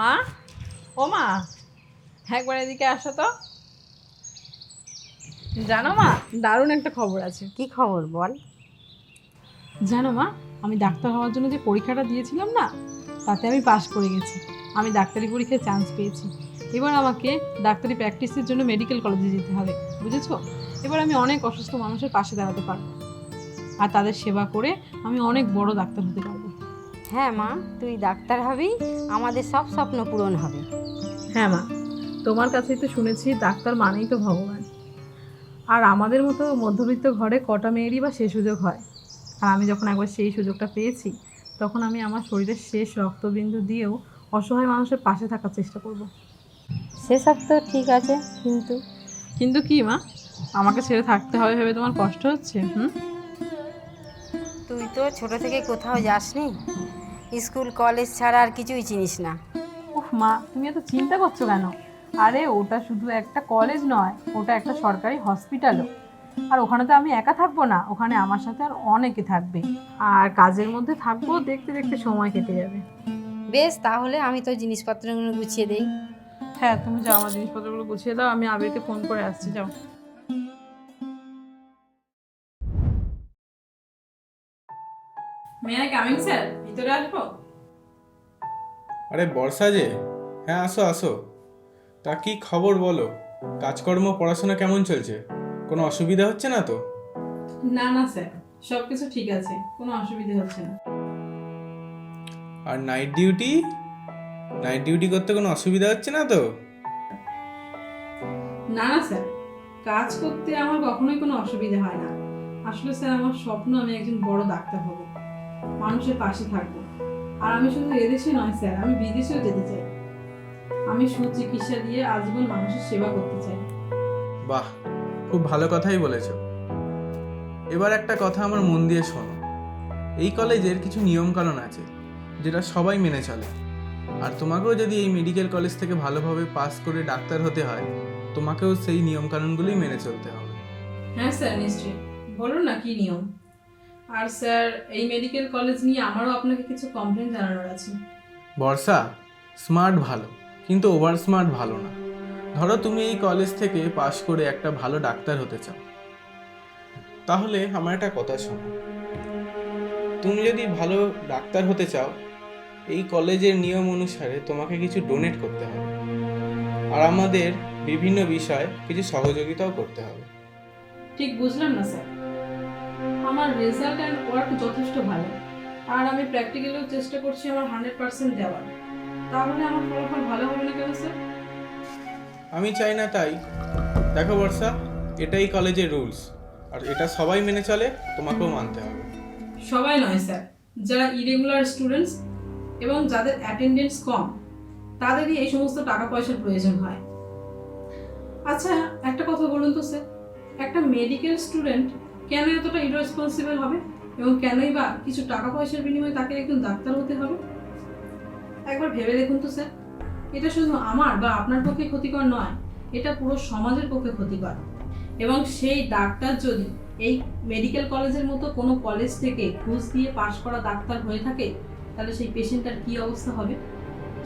মা, ও মা, একবার এদিকে আসো তো। জানো মা, দারুণ একটা খবর আছে। কি খবর বল? জানো মা, আমি ডাক্তার হওয়ার জন্য যে পরীক্ষাটা দিয়েছিলাম না, তাতে আমি পাশ করে গেছি। আমি ডাক্তারি পরীক্ষায় চান্স পেয়েছি। এবার আমাকে ডাক্তারি প্র্যাকটিসের জন্য মেডিকেল কলেজে যেতে হবে, বুঝেছো? এবার আমি অনেক অসুস্থ মানুষের পাশে দাঁড়াতে পারবো, আর তাদের সেবা করে আমি অনেক বড় ডাক্তার হতে পারবো। হ্যাঁ মা, তুই ডাক্তার হবি, আমাদের সব স্বপ্ন পূরণ হবে। হ্যাঁ মা, তোমার কাছেই তো শুনেছি ডাক্তার মানেই তো ভগবান। আর আমাদের মতো মধ্যবিত্ত ঘরে কটা মেয়েরই বা সেই সুযোগ হয়। আর আমি যখন একবার সেই সুযোগটা পেয়েছি, তখন আমি আমার শরীরের শেষ রক্তবিন্দু দিয়েও অসহায় মানুষের পাশে থাকার চেষ্টা করব। সেসব তো ঠিক আছে, কিন্তু কিন্তু কি মা, আমাকে ছেড়ে থাকতে হবে ভেবে তোমার কষ্ট হচ্ছে? তুই তো ছোট থেকে কোথাও যাসনি, স্কুল কলেজ ছাড়া আর কিছুই চিনিস না। উফ মা, তুমি এত চিন্তা করছো কেন? আরে ওটা শুধু একটা কলেজ নয়, ওটা একটা সরকারি হসপিটালও। আর ওখানে তো আমি একা থাকবো না, ওখানে আমার সাথে আর অনেকে থাকবে। আর কাজের মধ্যে থাকবো, দেখতে দেখতে সময় কেটে যাবে। বেশ, তাহলে আমি তো জিনিসপত্রগুলো গুছিয়ে দেই। হ্যাঁ, তুমি যাও, আমার জিনিসপত্রগুলো গুছিয়ে দাও, আমি আবিরকে ফোন করে আসছি, যাও। May I coming sir? ভিতরে আসবো? আরে বর্ষা যে, হ্যাঁ আসো আসো। তা কি খবর বলো? কাজকর্ম পড়াশোনা কেমন চলছে? কোনো অসুবিধা হচ্ছে না তো? না না স্যার, সব কিছু ঠিক আছে, কোনো অসুবিধা হচ্ছে না। আর নাইট ডিউটি, নাইট ডিউটি করতে কোনো অসুবিধা হচ্ছে না তো? না না স্যার, কাজ করতে আমার কখনোই কোনো অসুবিধা হয় না। আসলে স্যার, আমার স্বপ্ন আমি একজন বড় ডাক্তার হব, মানুষের পাশে থাকবো। আর আমি শুধু এদেশে নয় স্যার, আমি বিদেশেও যেতে চাই। আমি সুচিকিৎসা দিয়ে আজীবন মানুষের সেবা করতে চাই। বাহ, খুব ভালো কথাই বলেছ। এবার একটা কথা আমার মন দিয়ে শোনো। এই কলেজের কিছু নিয়মকানুন আছে যেটা সবাই মেনে চলে। আর তোমাকেও যদি এই মেডিকেল কলেজ থেকে ভালোভাবে পাস করে ডাক্তার হতে হয়, তোমাকেও সেই নিয়মকানুনগুলি মেনে চলতে হবে। হ্যাঁ স্যার, নিশ্চয়ই, বলুন না কি নিয়ম। আর স্যার, এই মেডিকেল কলেজ নিয়ে আমারও আপনাকে কিছু কমপ্লেন জানানোর আছে। বর্ষা, স্মার্ট ভালো, কিন্তু ওভার স্মার্ট ভালো না। ধরো তুমি এই কলেজ থেকে পাশ করে একটা ভালো ডাক্তার হতে চাও, তাহলে আমার একটা কথা শোনো। তুমি যদি ভালো ডাক্তার হতে চাও, এই কলেজের নিয়ম অনুসারে তোমাকে কিছু ডোনেট করতে হবে, আর আমাদের বিভিন্ন বিষয়ে কিছু সহযোগিতাও করতে হবে। ঠিক বুঝলাম না স্যার। আমার রেজাল্ট অ্যান্ড ওয়ার্ক যথেষ্ট ভালো, আর আমি প্র্যাকটিক্যালেও চেষ্টা করছি আমার 100% দেওয়ার। তাহলে আমার ফলাফল ভালো হবে না কেন স্যার? আমি চাই না তাই। দেখো বর্ষা, এটাই কলেজের রুলস, আর এটা সবাই মেনে চলে, তোমাকেও মানতে হবে। সবাই নয় স্যার, যারা ইরেগুলার স্টুডেন্টস এবং যাদের অ্যাটেন্ডেন্স কম, তাদেরই এই সমস্ত টাকা পয়সার প্রয়োজন হয়। আচ্ছা, একটা কথা বলুন তো স্যার, একটা মেডিকেল স্টুডেন্ট কেন এতটা ইররেসপন্সিবল হবে, এবং কেনই বা কিছু টাকা পয়সার বিনিময়ে তাকে একজন ডাক্তার হতে হবে? একবার ভেবে দেখুন তো স্যার, এটা শুধু আমার বা আপনার পক্ষে ক্ষতিকর নয়, এটা পুরো সমাজের পক্ষে ক্ষতিকর। এবং সেই ডাক্তার যদি এই মেডিকেল কলেজের মতো কোনো কলেজ থেকে ঘুষ দিয়ে পাশ করা ডাক্তার হয়ে থাকে, তাহলে সেই পেশেন্টটার কী অবস্থা হবে?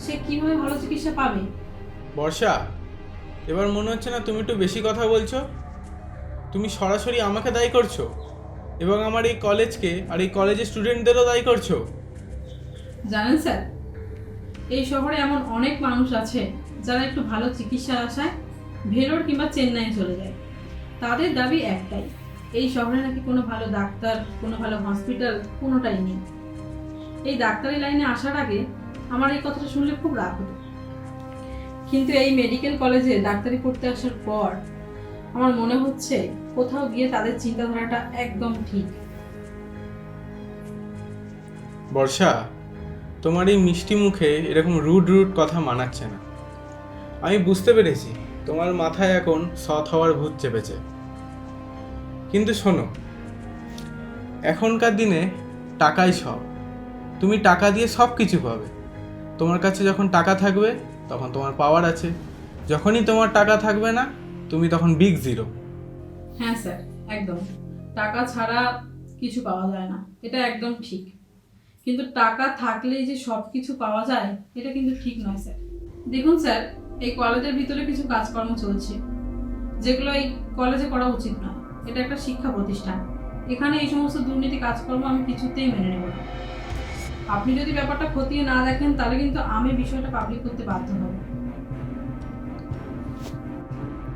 সে কীভাবে ভালো চিকিৎসা পাবে? বর্ষা, এবার মনে হচ্ছে না তুমি একটু বেশি কথা বলছো? তুমি সরাসরি আমাকে দায়ী করছো, এবং আমার এই কলেজকে আর এই কলেজের স্টুডেন্টদেরও দায়ী করছো। জানেন স্যার, এই শহরে এমন অনেক মানুষ আছে যারা একটু ভালো চিকিৎসার আশায় ভেলোর কিংবা চেন্নাই চলে যায়। তাদের দাবি একটাই, এই শহরে নাকি কোনো ভালো ডাক্তার, কোনো ভালো হসপিটাল কোনোটাই নেই। এই ডাক্তারি লাইনে আসার আগে আমার এই কথাটা শুনলে খুব রাগ হতো, কিন্তু এই মেডিকেল কলেজে ডাক্তারি পড়তে আসার পর আমার মনে হচ্ছে কোথাও গিয়ে তাদের চিন্তাধারাটা একদম ঠিক। বর্ষা, তোমার এই মিষ্টি মুখে এরকম রুড রুড কথা মানাচ্ছে না। আমি বুঝতে পেরেছি তোমার মাথায় এখন সৎ হওয়ার ভূত চেপেছে, কিন্তু শোনো, এখনকার দিনে টাকাই সব। তুমি টাকা দিয়ে সব কিছু পাবে। তোমার কাছে যখন টাকা থাকবে তখন তোমার পাওয়ার আছে, যখনই তোমার টাকা থাকবে না, তুমি তখন বিগ জিরো। হ্যাঁ স্যার, একদম, টাকা ছাড়া কিছু পাওয়া যায় না, এটা একদম ঠিক। কিন্তু টাকা থাকলেই যে সব কিছু পাওয়া যায় এটা কিন্তু ঠিক নয় স্যার। দেখুন স্যার, এই কলেজের ভিতরে কিছু কাজকর্ম চলছে যেগুলো এই কলেজে করা উচিত নয়। এটা একটা শিক্ষা প্রতিষ্ঠান, এখানে এই সমস্ত দুর্নীতি কাজকর্ম আমি কিছুতেই মেনে নেব না। আপনি যদি ব্যাপারটা খতিয়ে না দেখেন তাহলে কিন্তু আমি বিষয়টা পাবলিক করতে বাধ্য হব।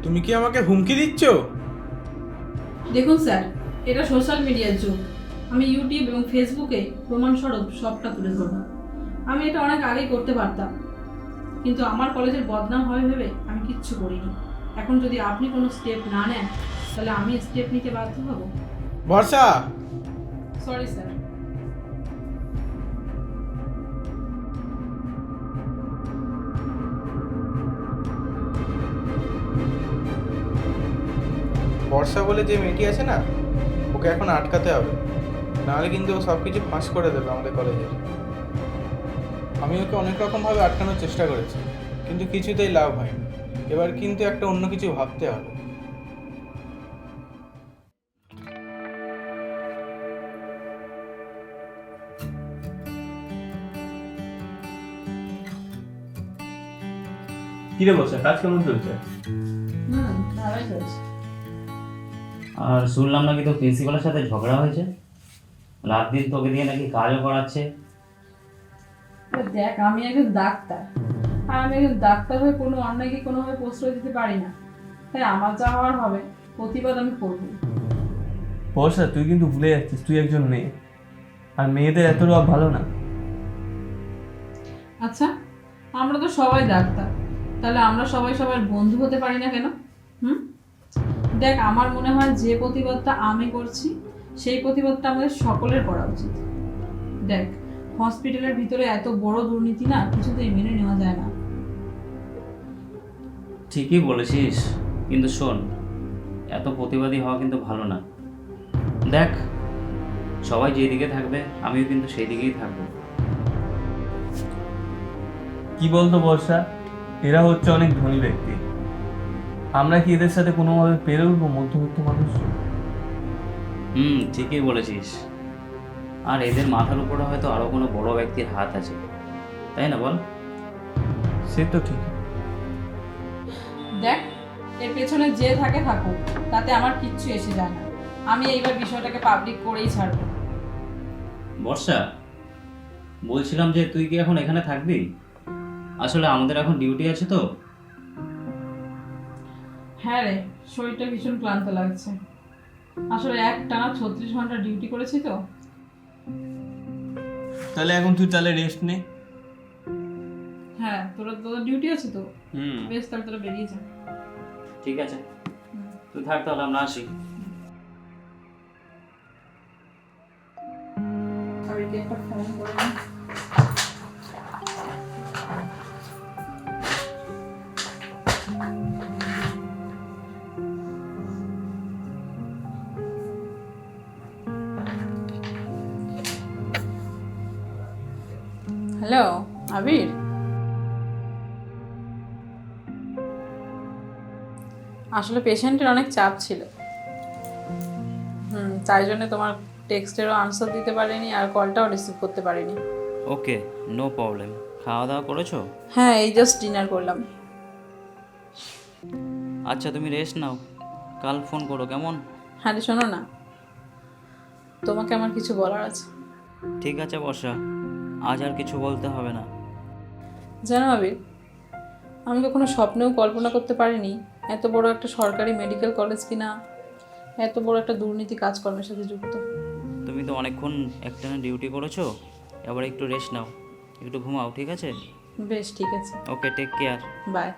তুমি কি আমাকে হুমকি দিচ্ছ? দেখুন স্যার, এটা সোশ্যাল মিডিয়ার যুগ। আমি ইউটিউব এবং ফেসবুকে প্রমাণস্বরূপ সবটা তুলে ধরব। আমি এটা অনেক আগেই করতে পারতাম, কিন্তু আমার কলেজের বদনাম হবে ভেবে আমি কিচ্ছু করিনি। এখন যদি আপনি কোনো স্টেপ না নেন তাহলে আমি স্টেপ নিতে বাধ্য হব। বর্ষা, সরি স্যার। বর্ষা বলে যে মেয়েটি আছে না, ওকে এখন আটকাতে হবে, নাহলে কিন্তু ও সব কিছু ফাঁস করে দেবে আমাদের কলেজের। আমি ওকে অনেক রকমভাবে আটকানোর চেষ্টা করেছি, কিন্তু কিছুতেই লাভ হয়নি। এবার কিন্তু একটা অন্য কিছু ভাবতে হবে। কিরে বসে কাজ কেমন চলছে? ভালোই চলছে। আর শুনলাম নাকি তো প্রিন্সিপালের সাথে ঝগড়া হয়েছে, রাত দিন তোকে দিয়ে নাকি কাজও করাচ্ছে। দেখ, আমি একজন ডাক্তার, আর আমি একজন ডাক্তার হয়ে কোনো অন্যায়কে কোনোভাবে প্রশ্রয় দিতে পারি না। তাই আমার যা হওয়ার হবে প্রতিবাদ আমি করবো। বর্ষা, তুই কিন্তু ভুলে যাচ্ছিস তুই একজন মেয়ে, আর মেয়েদের এত রব ভালো না। আচ্ছা, আমরা তো সবাই ডাক্তার, তাহলে আমরা সবাই সবার বন্ধু হতে পারি না কেন? দেখ, আমার মনে হয় যে প্রতিবাদটা আমি করছি সেই প্রতিবাদটা আমাদের সকলের করা উচিত। দেখ, হসপিটালের ভিতরে এত বড় দুর্নীতি না কিছুতেই মেনে নেওয়া যায় না। ঠিকই বলেছিস, কিন্তু শোন, এত প্রতিবাদী হওয়া কিন্তু ভালো না। দেখ, সবাই যেদিকে থাকবে আমিও কিন্তু সেই দিকেই থাকবো। কি বলতো বর্ষা, এরা হচ্ছে অনেক ধনী ব্যক্তি, আমরা কি এদের সাথে কোনোভাবে পেরে উঠবো মধ্যবিত্ত মানুষ? ঠিকই বলেছিস। আর এদের মাথার উপরে হয়তো আরো কোনো বড় ব্যক্তির হাত আছে, তাই না বল? সে তো ঠিক। দেখ, এর পেছনে যে থাকে থাকুক, তাতে আমার কিচ্ছু এসে যায় না। আমি এইবার বিষয়টাকে পাবলিক করেই ছাড়বো। বর্ষা, বলছিলাম যে তুই কি এখন এখানে থাকবি? আসলে আমাদের এখন ডিউটি আছে তো। হ্যাঁ রে, শরীরটা ভীষণ ক্লান্ত লাগছে। আসলে টানা 36 ঘন্টা ডিউটি করেছি তো। তাহলে এখন তুই তাহলে রেস্ট নে। হ্যাঁ, তোর ডিউটি আছে তো। হুম। বেশ, তাহলে তোরা বেরিয়ে যা। ঠিক আছে, তুই থাক তাহলে, আমরা আসি। সবাইকে একটা ফোন করে নি। হ্যালো আবির, আসলে পেশেন্টের অনেক চাপ ছিল। তাই জন্য তোমার টেক্সটেরও আনসার দিতে পারিনি আর কলটাও রিসিভ করতে পারিনি। ওকে, নো প্রবলেম। খাওয়া দাওয়া করেছো? হ্যাঁ, এই জাস্ট ডিনার করলাম। আচ্ছা, তুমি রেস্ট নাও, কাল ফোন করো কেমন? হ্যাঁ রে, শোনো না, তোমাকে আমার কিছু বলার আছে। ঠিক আছে বর্ষা, আজ আর কিছু বলতে হবে না। জানো আবির, আমি কখনো স্বপ্নেও কল্পনা করতে পারিনি এত বড় একটা সরকারি মেডিকেল কলেজ কিনা এত বড় একটা দুর্নীতি কাজকর্মের সাথে যুক্ত। তুমি তো অনেকক্ষণ একটানা ডিউটি করেছো, এবার একটু রেস্ট নাও, একটু ঘুমাও, ঠিক আছে? বেশ, ঠিক আছে। ওকে, টেক কেয়ার। বাই।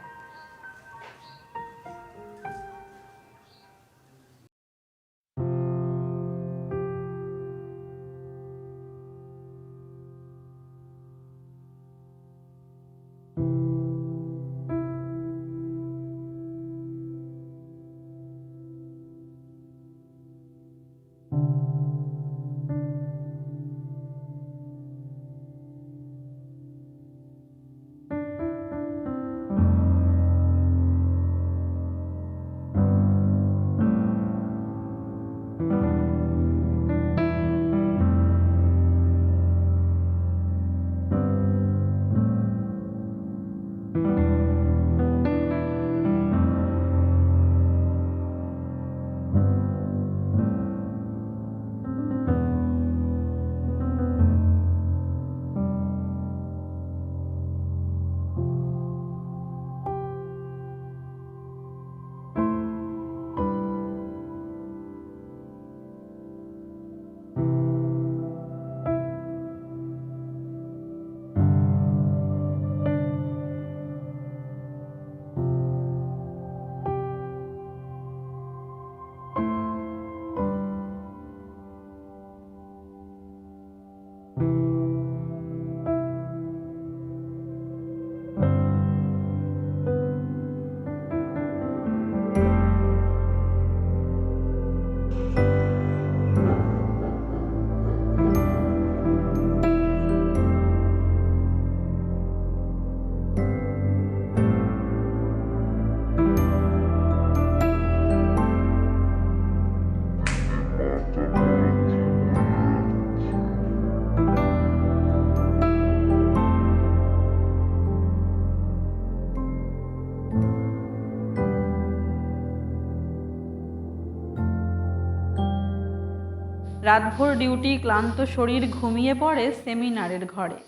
রাতভর ডিউটি, ক্লান্ত শরীর ঘুমিয়ে পড়ে সেমিনারের ঘরে।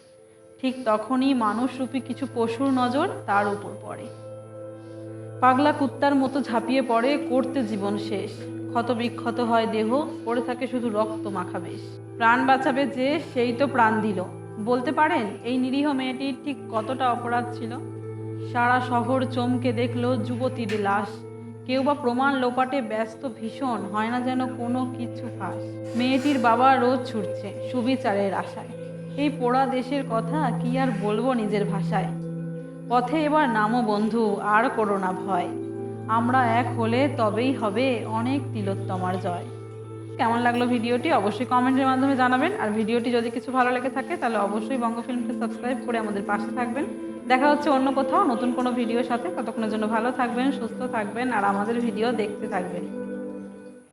ঠিক তখনই মানুষরূপী কিছু পশুর নজর তার উপর পড়ে। পাগলা কুত্তার মতো ঝাঁপিয়ে পড়ে, করতে জীবন শেষ। ক্ষতবিক্ষত হয় দেহ, পড়ে থাকে শুধু রক্ত মাখা বেশ। প্রাণ বাঁচাবে যে, সেই তো প্রাণ দিল। বলতে পারেন এই নিরীহ মেয়েটির ঠিক কতটা অপরাধ ছিল? সারা শহর চমকে দেখলো যুবতীর লাশ। কেউ বা প্রমাণ লোপাটে ব্যস্ত ভীষণ, হয় না যেন কোনো কিছু ফাঁস। মেয়েটির বাবা রোজ ছুটছে সুবিচারের আশায়। এই পোড়া দেশের কথা কি আর বলবো নিজের ভাষায়। পথে এবার নামো বন্ধু, আর করো না ভয়। আমরা এক হলে তবেই হবে অনেক তিলোত্তমার জয়। কেমন লাগলো ভিডিওটি অবশ্যই কমেন্টের মাধ্যমে জানাবেন। আর ভিডিওটি যদি কিছু ভালো লেগে থাকে তাহলে অবশ্যই বঙ্গ ফিল্মকে সাবস্ক্রাইব করে আমাদের পাশে থাকবেন। দেখা হচ্ছে অন্য কোথাও নতুন কোনো ভিডিওর সাথে। ততক্ষণের জন্য ভালো থাকবেন, সুস্থ থাকবেন আর আমাদের ভিডিও দেখতে থাকবেন।